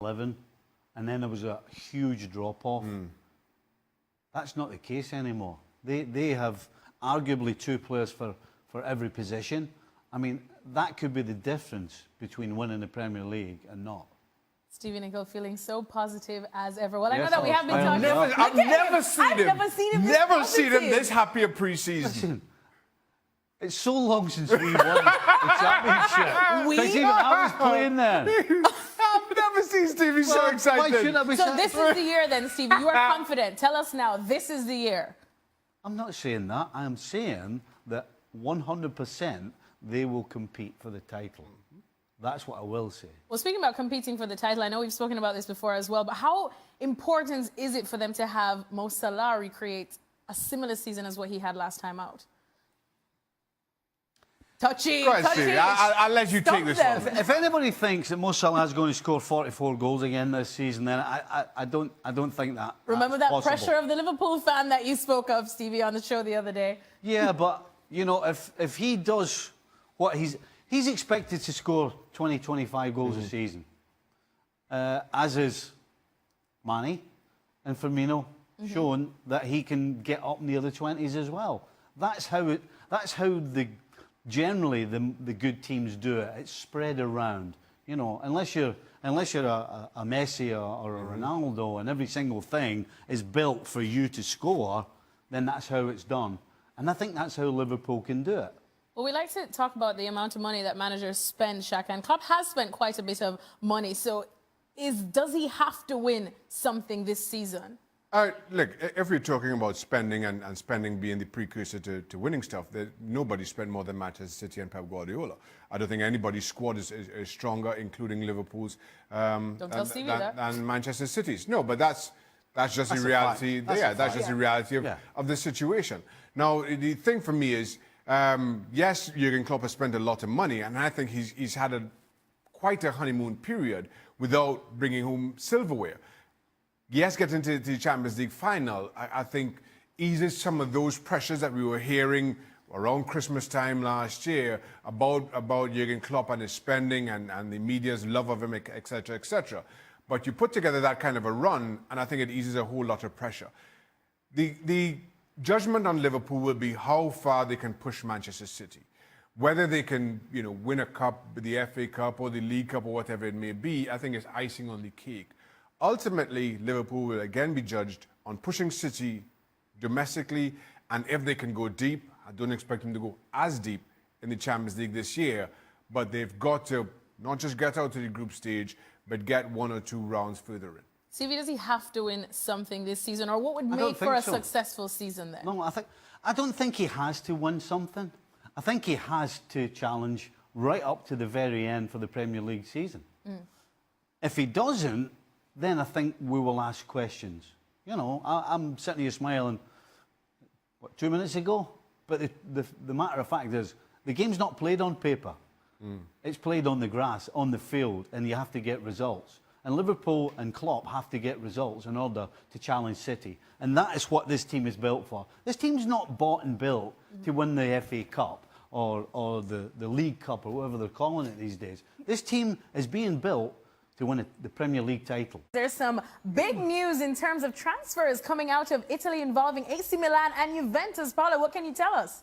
11, and then there was a huge drop-off. That's not the case anymore. They have arguably 2 players for every position. I mean, that could be the difference between winning the Premier League and not. Stevie Nicol feeling so positive as ever. Well, I know Yes, that we have been talking. I've never seen him this happy a pre-season. Listen, it's so long since we won the championship. We? Even I was playing then. I've never seen Stevie so Why excited. shouldn't I be So so- this is the year then, Stevie. You are confident. Tell us now, this is the year. I'm not saying that. I am saying that 100% they will compete for the title. That's what I will say. Well, speaking about competing for the title, I know we've spoken about this before as well, but how important is it for them to have Mo Salah recreate a similar season as what he had last time out? Touchy, Go ahead, touchy. Stevie. I'll let you take this one. If anybody thinks that Mo Salah is going to score 44 goals again this season, then I don't think that. Remember that's that possible. pressure of the Liverpool fan that you spoke of, Stevie, on the show the other day? Yeah, but you know, if he does what he's expected to score 20, 25 goals a season, as is Mane and Firmino, shown that he can get up near the 20s as well. That's how generally the good teams do it. It's spread around. You know, unless you're a Messi or a Ronaldo and every single thing is built for you to score, then that's how it's done. And I think that's how Liverpool can do it. Well, we like to talk about the amount of money that managers spend, Shaka, and Klopp has spent quite a bit of money. So does he have to win something this season? Look, if we're talking about spending and spending being the precursor to winning stuff, nobody spent more than Manchester City and Pep Guardiola. I don't think anybody's squad is stronger, including Liverpool's, Don't tell Stevie that. than Manchester City's. No, but that's just the reality. That's just the reality of the situation. Now, the thing for me is, yes, Jurgen Klopp has spent a lot of money, and I think he's had quite a honeymoon period without bringing home silverware. Yes, getting to the Champions League final, I think, eases some of those pressures that we were hearing around Christmas time last year about Jurgen Klopp and his spending and the media's love of him, etc., etc. But you put together that kind of a run, and I think it eases a whole lot of pressure. The judgment on Liverpool will be how far they can push Manchester City. Whether they can, win a cup, the FA Cup or the League Cup or whatever it may be, I think is icing on the cake. Ultimately, Liverpool will again be judged on pushing City domestically, and if they can go deep, I don't expect them to go as deep in the Champions League this year, but they've got to not just get out to the group stage, but get 1 or 2 rounds further in. Stevie, does he have to win something this season, or what would make for a successful season then? No, I don't think he has to win something. I think he has to challenge right up to the very end for the Premier League season. If he doesn't, then I think we will ask questions. You know, I'm sitting here smiling, 2 minutes ago? But the matter of fact is, the game's not played on paper. It's played on the grass, on the field, and you have to get results. And Liverpool and Klopp have to get results in order to challenge City. And that is what this team is built for. This team's not bought and built to win the FA Cup or the League Cup or whatever they're calling it these days. This team is being built to win the Premier League title. There's some big news in terms of transfers coming out of Italy involving AC Milan and Juventus. Paolo, what can you tell us?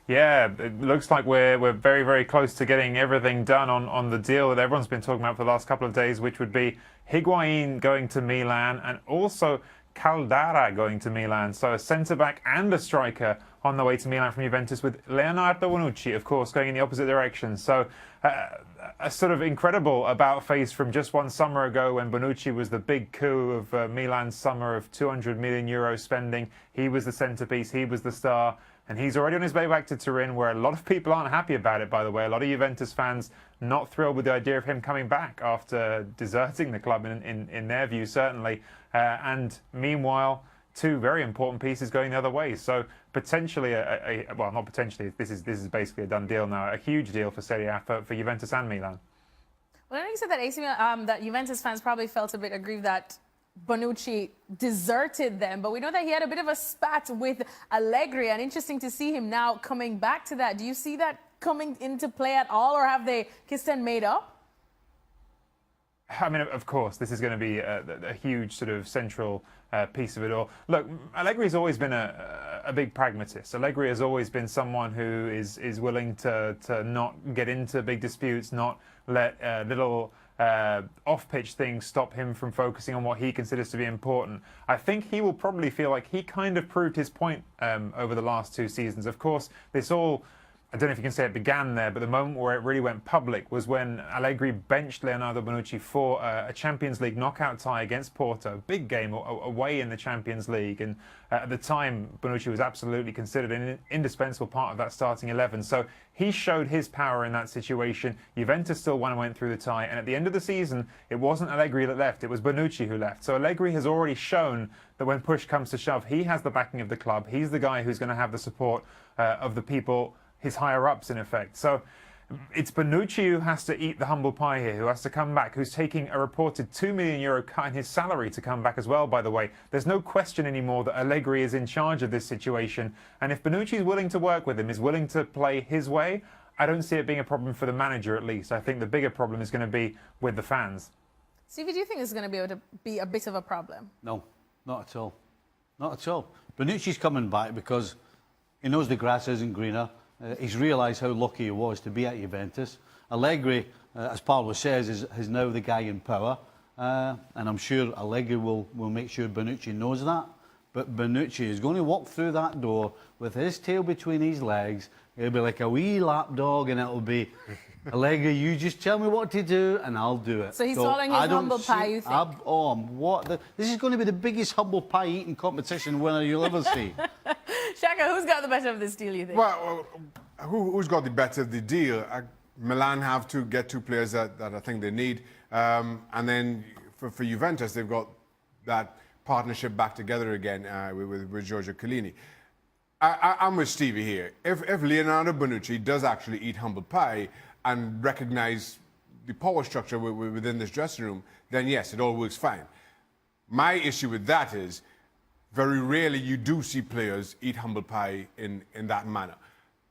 Yeah, it looks like we're very, very close to getting everything done on the deal that everyone's been talking about for the last couple of days, which would be Higuain going to Milan and also Caldara going to Milan. So a centre-back and a striker on the way to Milan from Juventus, with Leonardo Bonucci, of course, going in the opposite direction. So a sort of incredible about-face from just one summer ago when Bonucci was the big coup of Milan's summer of 200 million euro spending. He was the centrepiece, he was the star. And he's already on his way back to Turin, where a lot of people aren't happy about it, by the way. A lot of Juventus fans not thrilled with the idea of him coming back after deserting the club, in their view, certainly. And meanwhile, 2 very important pieces going the other way. So potentially, well, not potentially, this is basically a done deal now. A huge deal for Serie A for Juventus and Milan. Well, I know you said that that Juventus fans probably felt a bit aggrieved that Bonucci deserted them, but we know that he had a bit of a spat with Allegri, and interesting to see him now coming back to that. Do you see that coming into play at all, or have they kissed and made up? I mean, of course, this is going to be a huge sort of central piece of it all. Look, Allegri's always been a big pragmatist. Allegri has always been someone who is willing to not get into big disputes, not let little off-pitch things stop him from focusing on what he considers to be important. I think he will probably feel like he kind of proved his point over the last 2 seasons. Of course, this all, I don't know if you can say it began there, but the moment where it really went public was when Allegri benched Leonardo Bonucci for a Champions League knockout tie against Porto, a big game away in the Champions League. And at the time, Bonucci was absolutely considered an indispensable part of that starting 11. So he showed his power in that situation. Juventus still won and went through the tie. And at the end of the season, it wasn't Allegri that left, it was Bonucci who left. So Allegri has already shown that when push comes to shove, he has the backing of the club. He's the guy who's going to have the support of the people, his higher-ups, in effect. So it's Bonucci who has to eat the humble pie here, who has to come back, who's taking a reported €2 million cut in his salary to come back as well, by the way. There's no question anymore that Allegri is in charge of this situation. And if Bonucci is willing to work with him, is willing to play his way, I don't see it being a problem for the manager, at least. I think the bigger problem is going to be with the fans. Stevie, do you think this is going to be able to be a bit of a problem? No, not at all. Not at all. Bonucci's coming back because he knows the grass isn't greener. He's realised how lucky he was to be at Juventus. Allegri, as Paolo says, is now the guy in power. And I'm sure Allegri will make sure Bonucci knows that. But Bonucci is going to walk through that door with his tail between his legs. He'll be like a wee lapdog, and it'll be, Allegri, you just tell me what to do and I'll do it. So he's swallowing his humble pie, you think? This is going to be the biggest humble pie eating competition winner you'll ever see. Shaka, who's got the better of this deal, you think? Well, who's got the better of the deal? Milan have to get 2 players that I think they need. And then for Juventus, they've got that partnership back together again with Giorgio Chiellini. I'm with Stevie here. If Leonardo Bonucci does actually eat humble pie and recognize the power structure within this dressing room, then yes, it all works fine. My issue with that is, very rarely you do see players eat humble pie in that manner.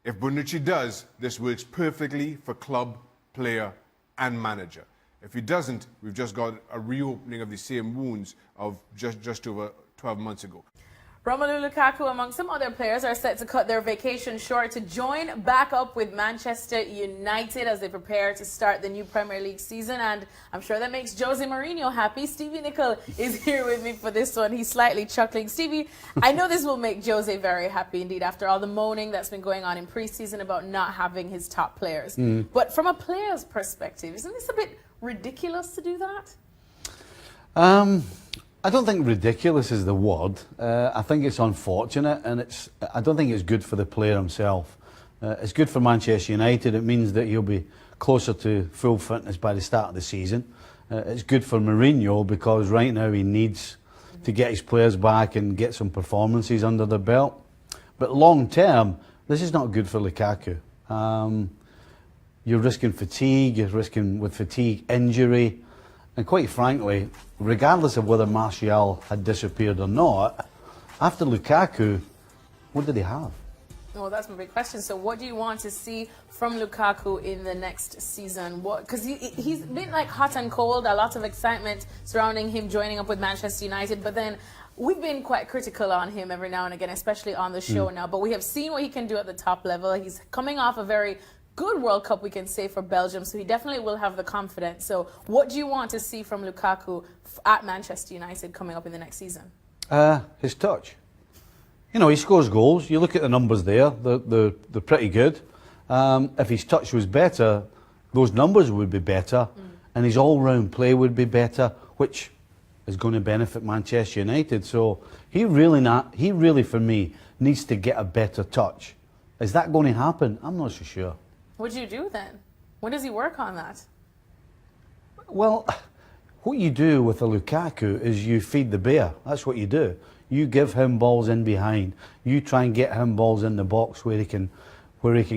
If Bonucci does, this works perfectly for club, player, and manager. If he doesn't, we've just got a reopening of the same wounds of just over 12 months ago. Romelu Lukaku, among some other players, are set to cut their vacation short to join back up with Manchester United as they prepare to start the new Premier League season. And I'm sure that makes Jose Mourinho happy. Stevie Nicol is here with me for this one. He's slightly chuckling. Stevie, I know this will make Jose very happy indeed after all the moaning that's been going on in pre-season about not having his top players. But from a player's perspective, isn't this a bit ridiculous to do that? I don't think ridiculous is the word. I think it's unfortunate, and I don't think it's good for the player himself. It's good for Manchester United. It means that he'll be closer to full fitness by the start of the season. It's good for Mourinho because right now he needs to get his players back and get some performances under the belt. But long term, this is not good for Lukaku. You're risking fatigue, you're risking with fatigue injury. And quite frankly, regardless of whether Martial had disappeared or not, after Lukaku, what did he have? Well, that's my big question. So what do you want to see from Lukaku in the next season? Because he's been like hot and cold, a lot of excitement surrounding him joining up with Manchester United. But then we've been quite critical on him every now and again, especially on the show now. But we have seen what he can do at the top level. He's coming off a very good World Cup, we can say, for Belgium, so he definitely will have the confidence. So what do you want to see from Lukaku at Manchester United coming up in the next season? His touch. You know, he scores goals. You look at the numbers there, they're pretty good. If his touch was better, those numbers would be better, and his all-round play would be better, which is going to benefit Manchester United. So he really, for me, needs to get a better touch. Is that going to happen? I'm not so sure. What do you do then? When does he work on that? Well, what you do with a Lukaku is you feed the bear. That's what you do. You give him balls in behind. You try and get him balls in the box where he can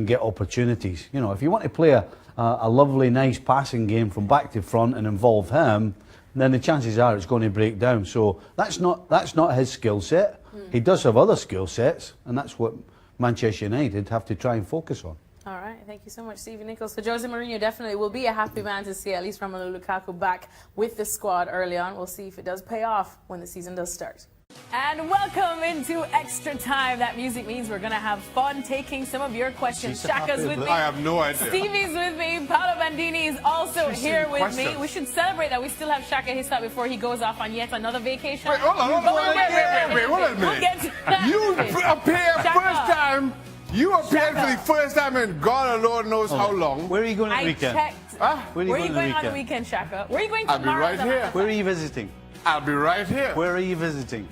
get opportunities. You know, if you want to play a lovely, nice passing game from back to front and involve him, then the chances are it's going to break down. So that's not his skill set. He does have other skill sets, and that's what Manchester United have to try and focus on. All right, thank you so much, Stevie Nichols. So Jose Mourinho definitely will be a happy man to see at least Romelu Lukaku back with the squad early on. We'll see if it does pay off when the season does start. And welcome into Extra Time. That music means we're going to have fun taking some of your questions. Shaka's with me. I have no idea. Stevie's with me. Paolo Bandini is also here with me. We should celebrate that we still have Shaka Hissa before he goes off on yet another vacation. Wait, hold on. Wait, hold on a minute. We'll get to that. You appeared Shaka. first time. You appeared for the first time in God alone knows how long. Where are you going on the I weekend? checked. Where are you going on the weekend, Shaka? Where are you going I'll be tomorrow? right here. Where are you visiting? I'll be right here. Where are you visiting?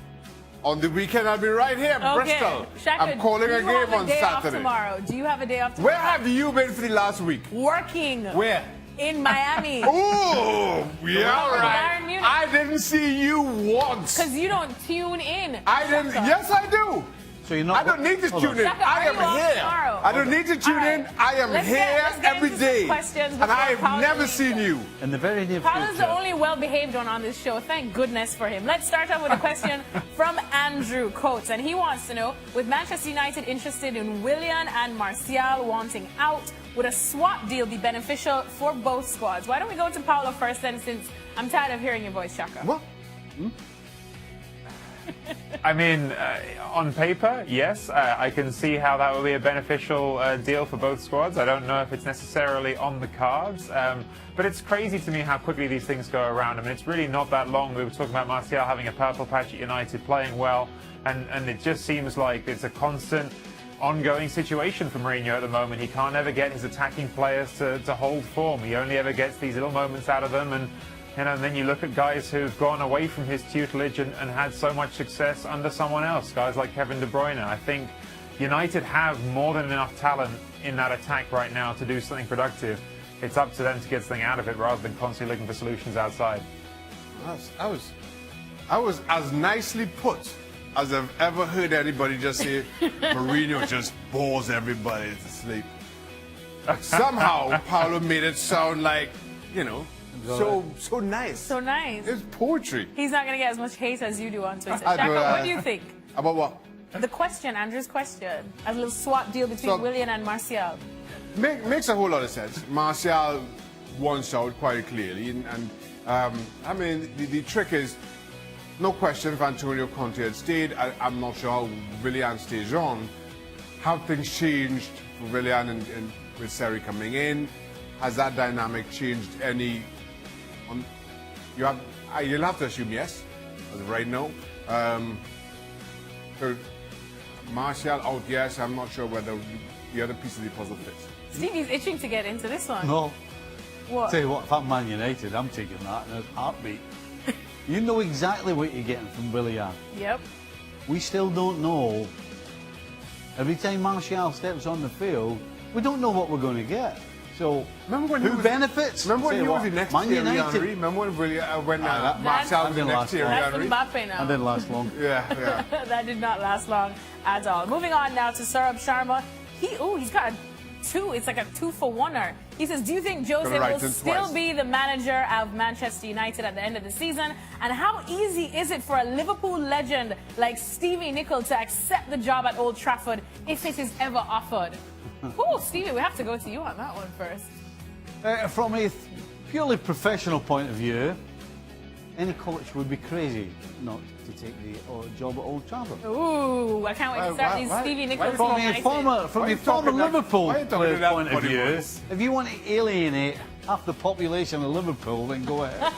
On the weekend, I'll be right here, Bristol. Shaka, I'm calling a game on Saturday. Tomorrow. Do you have a day off tomorrow? Where have you been for the last week? Working. Where? In Miami. Oh, yeah, right. Bayern Munich. I didn't see you once. Because you don't tune in. I didn't. Shaka. Yes, I do. So you're not. I don't need to Hold tune on. in. Shaka, I are am you off here. tomorrow? I don't need to tune All right. in. I am Let's here get every into some day. questions And before I've Paolo never leaves. seen you. In the very near Paolo's future. the only well-behaved one on this show. Thank goodness for him. Let's start off with a question from Andrew Coates. And he wants to know, with Manchester United interested in Willian and Martial wanting out, would a swap deal be beneficial for both squads? Why don't we go to Paolo first then, since I'm tired of hearing your voice, Shaka. What? I mean, on paper, yes, I can see how that would be a beneficial deal for both squads. I don't know if it's necessarily on the cards, but it's crazy to me how quickly these things go around. I mean, it's really not that long. We were talking about Martial having a purple patch at United, playing well, and it just seems like it's a constant, ongoing situation for Mourinho at the moment. He can't ever get his attacking players to hold form. He only ever gets these little moments out of them, and then you look at guys who've gone away from his tutelage and had so much success under someone else, guys like Kevin De Bruyne. I think United have more than enough talent in that attack right now to do something productive. It's up to them to get something out of it rather than constantly looking for solutions outside. I was as nicely put as I've ever heard anybody just say Mourinho just bores everybody to sleep. Somehow, Paolo made it sound like, so nice. So nice. It's poetry. He's not going to get as much hate as you do on Twitter. I Shaka, do, what do you think? About what? The question, Andrew's question. A little swap deal between So- Willian and Martial. Makes a whole lot of sense. Martial wants out quite clearly. And I mean, the trick is, no question if Antonio Conte had stayed. I'm not sure how Willian stays on. Have things changed for Willian and with Seri coming in? Has that dynamic changed any? You'll have to assume yes, as of right now. So Martial out, yes. I'm not sure whether the other piece of the puzzle fits. Stevie's itching to get into this one. No. What? Tell you what, if I'm Man United, I'm taking that in a heartbeat. You know exactly what you're getting from Willian. Yep. We still don't know. Every time Martial steps on the field, we don't know what we're going to get. So, who benefits? Remember when Say he what? was the next Man Thierry United. Henry? Remember when Martial was the didn't next last Thierry long. That's Henry? Mbappe now. I didn't last long. Yeah. That did not last long at all. Moving on now to Saurabh Sharma. He's got a two. It's like a 2-for-1er. He says, do you think Jose Gonna write will him still twice. be the manager of Manchester United at the end of the season? And how easy is it for a Liverpool legend like Stevie Nichols to accept the job at Old Trafford if it is ever offered? Oh, Stevie, we have to go to you on that one first. From a purely professional point of view, any coach would be crazy not to take the job at Old Trafford. Ooh, I can't wait to start these Stevie Nichols From a United. former Liverpool why are you talking player's to that point of funny view, voice? if you want to alienate half the population of Liverpool, then go ahead.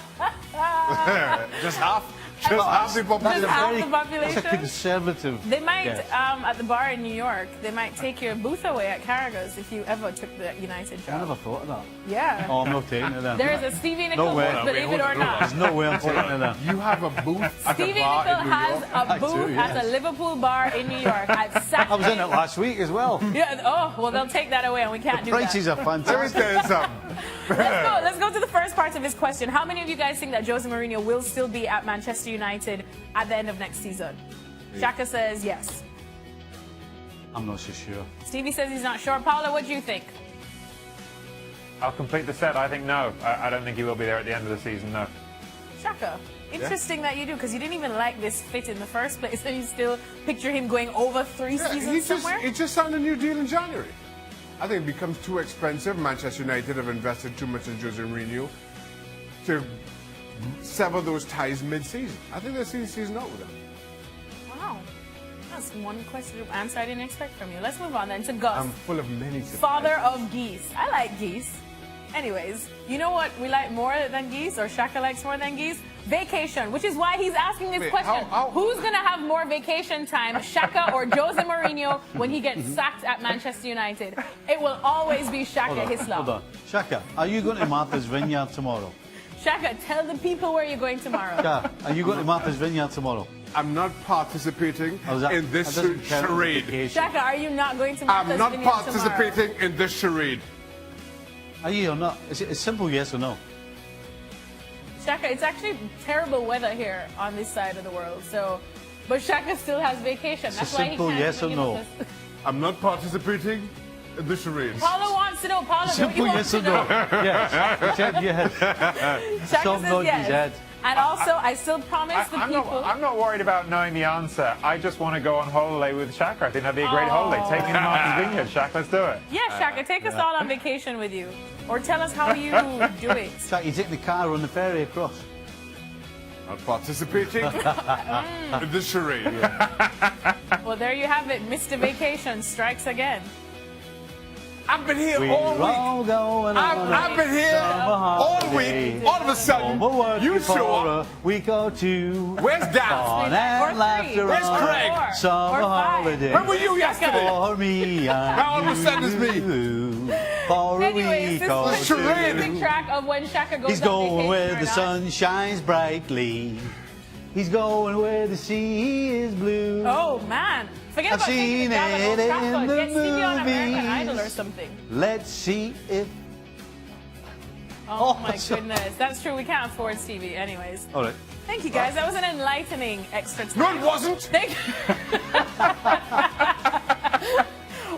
Just half. Just half the population. Just half the population? That's a conservative. They might, guess. at the bar in New York, they might take your booth away at Carragher's if you ever took the United I job. never thought of that. Yeah. Oh, I'm not taking it then. There is a Stevie Nichols way. booth, believe it or There's not. no way I'm taking it then. You have a booth at Stevie a bar Nichols in New has York? a I booth do, at yes. a Liverpool bar in New York at Saturday. I was in it last week as well. Yeah, oh, well, they'll take that away and we can't do that. Prices are Let me fantastic. tell you something. Let's go to the first part of his question. How many of you guys think that Jose Mourinho will still be at Manchester United at the end of next season? Shaka says yes. I'm not so sure. Stevie says he's not sure. Paolo, what do you think? I'll complete the set. I think no. I don't think he will be there at the end of the season, no. Shaka, interesting that you do, because you didn't even like this fit in the first place, and you still picture him going over 3 seasons somewhere? He just signed a new deal in January. I think it becomes too expensive. Manchester United have invested too much in Jose Mourinho to sever those ties mid-season. I think they'll see the season out with him. Wow. That's one question answer I didn't expect from you. Let's move on then to Gus. I'm full of many surprises. Father of geese. I like geese. Anyways, you know what we like more than geese, or Shaka likes more than geese? Vacation, which is why he's asking this question. Who's going to have more vacation time, Shaka or Jose Mourinho, when he gets sacked at Manchester United? It will always be Shaka Hislop. Hold on. Shaka, are you going to Martha's Vineyard tomorrow? Shaka, tell the people where you're going tomorrow. Shaka, are you going to Martha's Vineyard tomorrow? I'm not participating in this charade. Shaka, are you not going to Martha's Vineyard I'm not participating tomorrow? in this charade. Are you or not? It's simple yes or no. Shaka, it's actually terrible weather here on this side of the world, so... But Shaka still has vacation. It's That's a why he simple can't yes or give no. us this. I'm not participating in this charade. Paula wants to know. Paula, Simple yes or no. Yes. Check your head. Shaka Some says nod his yes. head. And also, I still promise the people... I'm not worried about knowing the answer. I just want to go on holiday with Shaka. I think that'd be a great holiday. Take me to Martha's Vineyard, Shaka. Let's do it. Yeah, Shaka, take us all on vacation with you. Or tell us how you do it. Shaka, you take the car on the ferry across. Not participating in this charade. Well, there you have it. Mr. Vacation strikes again. I've been here all week. I've been here all week. All of a sudden, you show up. A week or two. Where's Dan? On Or and three. laughter Where's on Craig? Or Summer five. holiday. Where were you yesterday? For me and Now all of a sudden it's me. you. For a Anyways, week this or is charade. keeping track of when Shaka goes He's on going vacation where or the not. sun shines brightly. He's going where the sea is blue. Oh, man. Forget I've about taking seen the job at Old it in Trafford. the Get Stevie on American movies. Idol or something. Let's see if... Oh, Oh, my so- goodness. That's true. We can't afford Stevie. Anyways. All right. Thank you, guys. That was an enlightening extra time. No, it wasn't. Thank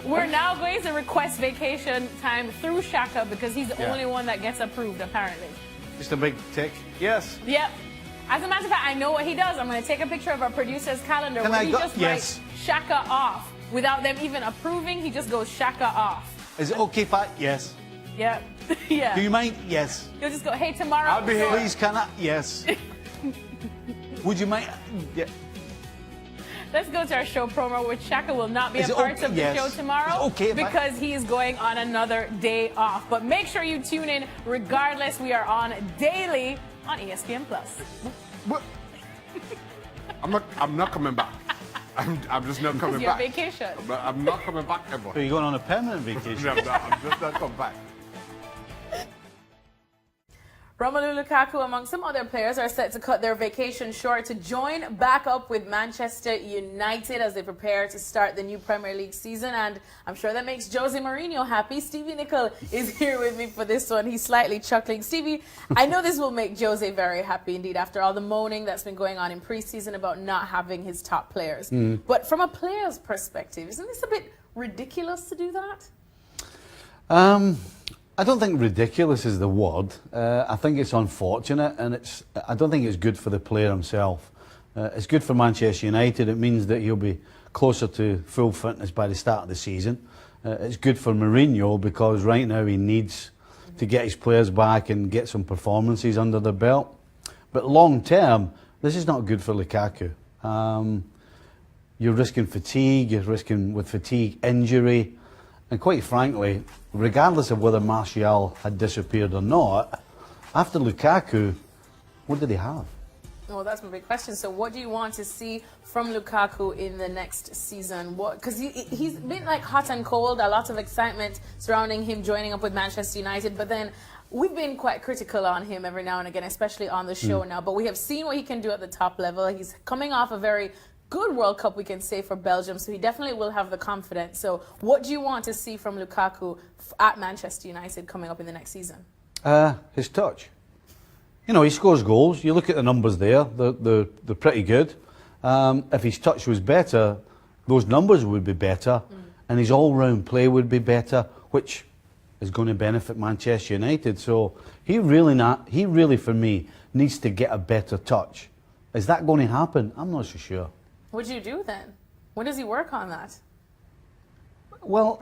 We're now going to request vacation time through Shaka because he's the only one that gets approved, apparently. Just a big tick. Yes. Yep. As a matter of fact, I know what he does. I'm going to take a picture of our producer's calendar Can where I he go- just Yes. writes Shaka off. Without them even approving, he just goes Shaka off. Is it okay if I... Yes. Yep. Yeah. Do you mind? Yes. He'll just go, hey, tomorrow. I'll be here. Please, can I? Yes. Would you mind? Yeah. Let's go to our show promo, which Shaka will not be Is a it part okay? of the Yes. show tomorrow Is it okay if I- because he is going on another day off. But make sure you tune in regardless. We are on daily on ESPN Plus. What? I'm not coming back. I'm just not coming Your back. vacation. I'm not coming back ever. Are you going on a permanent vacation? I'm just not coming back. Romelu Lukaku, among some other players, are set to cut their vacation short to join back up with Manchester United as they prepare to start the new Premier League season. And I'm sure that makes Jose Mourinho happy. Stevie Nicol is here with me for this one. He's slightly chuckling. Stevie, I know this will make Jose very happy indeed after all the moaning that's been going on in preseason about not having his top players. But from a player's perspective, isn't this a bit ridiculous to do that? I don't think ridiculous is the word. I think it's unfortunate, and I don't think it's good for the player himself. It's good for Manchester United. It means that he'll be closer to full fitness by the start of the season. It's good for Mourinho because right now he needs to get his players back and get some performances under the belt. But long term, this is not good for Lukaku. You're risking fatigue, you're risking with fatigue injury. And quite frankly, regardless of whether Martial had disappeared or not, after Lukaku, what did he have? Well, that's my big question. So what do you want to see from Lukaku in the next season? Because he's been like hot and cold, a lot of excitement surrounding him joining up with Manchester United. But then we've been quite critical on him every now and again, especially on the show now. But we have seen what he can do at the top level. He's coming off a very good World Cup, we can say, for Belgium, so he definitely will have the confidence. So what do you want to see from Lukaku at Manchester United coming up in the next season? His touch. You know, he scores goals. You look at the numbers there, they're pretty good. If his touch was better, those numbers would be better, and his all-round play would be better, which is going to benefit Manchester United. So he really, for me, needs to get a better touch. Is that going to happen? I'm not so sure. What do you do then? When does he work on that? Well,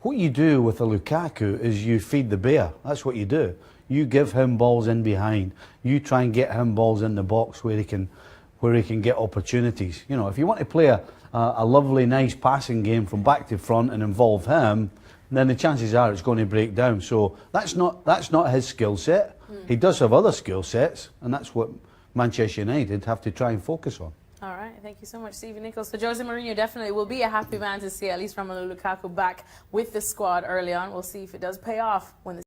what you do with a Lukaku is you feed the bear. That's what you do. You give him balls in behind. You try and get him balls in the box where he can get opportunities. You know, if you want to play a lovely, nice passing game from back to front and involve him, then the chances are it's going to break down. So that's not his skill set. He does have other skill sets, and that's what Manchester United have to try and focus on. All right, thank you so much, Stephen Nichols. So Jose Mourinho definitely will be a happy man to see at least Romelu Lukaku back with the squad early on. We'll see if it does pay off when the